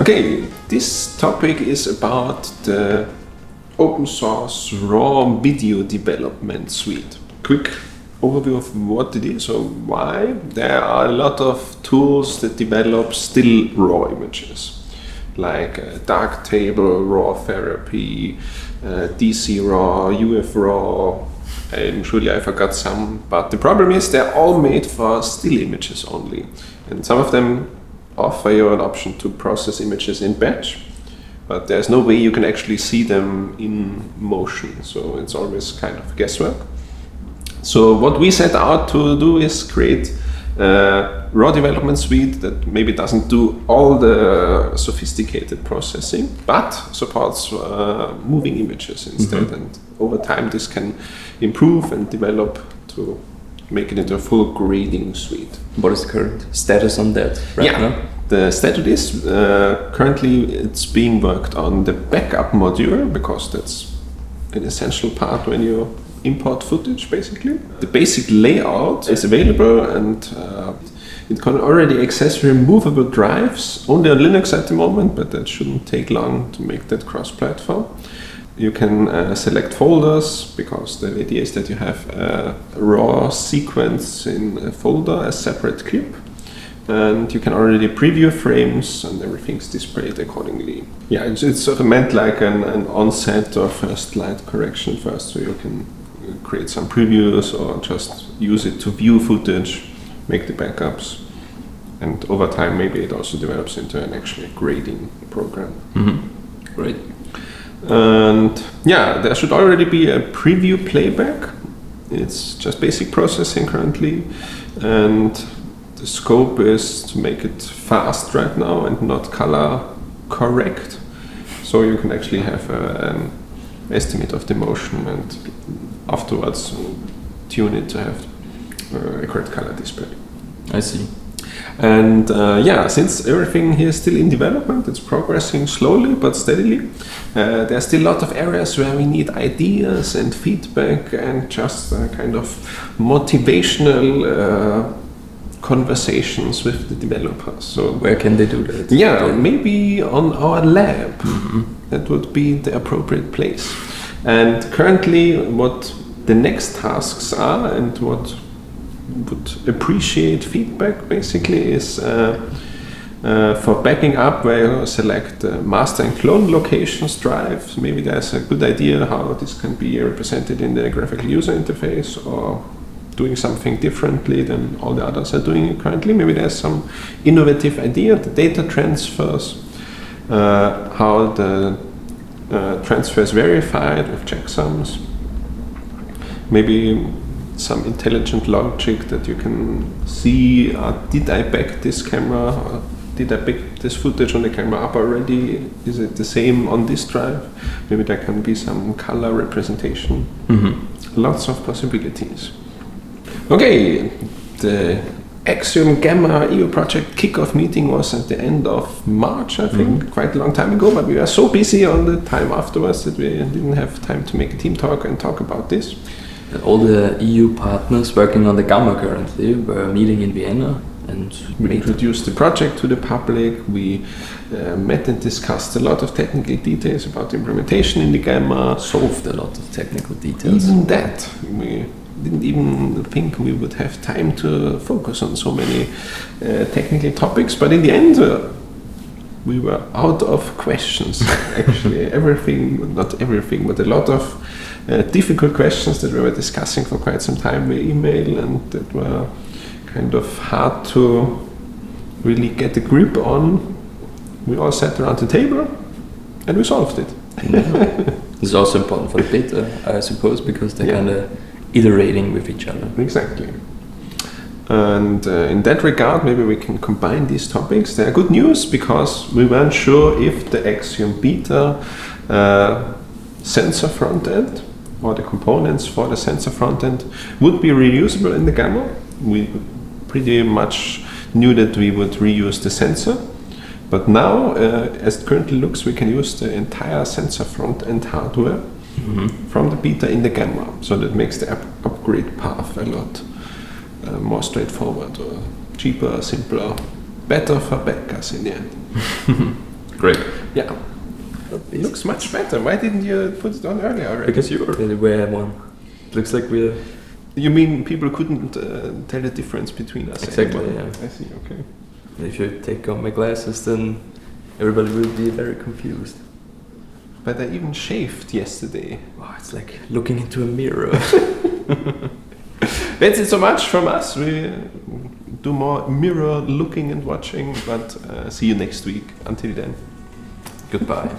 Okay, this topic is about the open source raw video development suite. Quick overview of what it is or why. There are a lot of tools that develop still raw images, like Darktable, raw therapy, DC raw, UF raw, and surely I forgot some, but the problem is they're all made for still images only, and some of them offer you an option to process images in batch, but there's no way you can actually see them in motion, so it's always kind of guesswork. So what we set out to do is create a raw development suite that maybe doesn't do all the sophisticated processing, but supports moving images instead. And over time this can improve and develop to make it into a full grading suite. What is the current status on that right now? The status is currently it's being worked on the backup module, because that's an essential part when you import footage, basically. The basic layout is available, and it can already access removable drives, only on Linux at the moment, but that shouldn't take long to make that cross-platform. You can select folders, because the idea is that you have a raw sequence in a folder, a separate clip, and you can already preview frames and everything's displayed accordingly. Yeah, it's sort of meant like an onset or first light correction first, so you can create some previews or just use it to view footage, make the backups, and over time maybe it also develops into an actual grading program. Great. And yeah, there should already be a preview playback. It's just basic processing currently, and the scope is to make it fast right now and not color correct, so you can actually have an estimate of the motion and afterwards tune it to have a correct color display. I see. And yeah, since everything here is still in development, it's progressing slowly but steadily. There's still a lot of areas where we need ideas and feedback and just kind of motivational conversations with the developers. So where can they do that? Yeah, maybe on our lab. That would be the appropriate place. And currently what the next tasks are and what would appreciate feedback basically is for backing up, where you select master and clone locations drives. Maybe there's a good idea how this can be represented in the graphical user interface, or doing something differently than all the others are doing it currently. Maybe there's some innovative idea, the data transfers, how the transfer is verified with checksums. Maybe some intelligent logic that you can see, did I back this camera, or did I back this footage on the camera up already? Is it the same on this drive? Maybe there can be some color representation. Lots of possibilities. Okay, the AXIOM Gamma EU project kickoff meeting was at the end of March, I think, quite a long time ago, but we were so busy on the time afterwards that we didn't have time to make a team talk and talk about this. All the EU partners working on the Gamma currently were meeting in Vienna, and we introduced the project to the public. We met and discussed a lot of technical details about the implementation in the Gamma. Solved a lot of technical details. Even that, we didn't even think we would have time to focus on so many technical topics, but in the end we were out of questions. Actually, not everything, but a lot of difficult questions that we were discussing for quite some time via email, and that were kind of hard to really get a grip on. We all sat around the table and we solved it. This is also important for the beta, I suppose, because they're kind of iterating with each other. Exactly. And in that regard, maybe we can combine these topics. They are good news, because we weren't sure if the AXIOM beta sensor frontend, or the components for the sensor frontend, would be reusable in the Gamma. We pretty much knew that we would reuse the sensor, but now, as it currently looks, we can use the entire sensor frontend hardware from the beta in the Gamma. So that makes the upgrade path a lot more straightforward, or cheaper, simpler, better for backers in the end. Great. Yeah. It looks much better. Why didn't you put it on earlier already? Because you already wear one. Looks like we're... You mean people couldn't tell the difference between us? Exactly, anymore? yeah. I see, okay. If you take off my glasses, then everybody will be very confused. But I even shaved yesterday. Oh, it's like looking into a mirror. That's it so much from us. We do more mirror looking and watching, but see you next week. Until then, goodbye.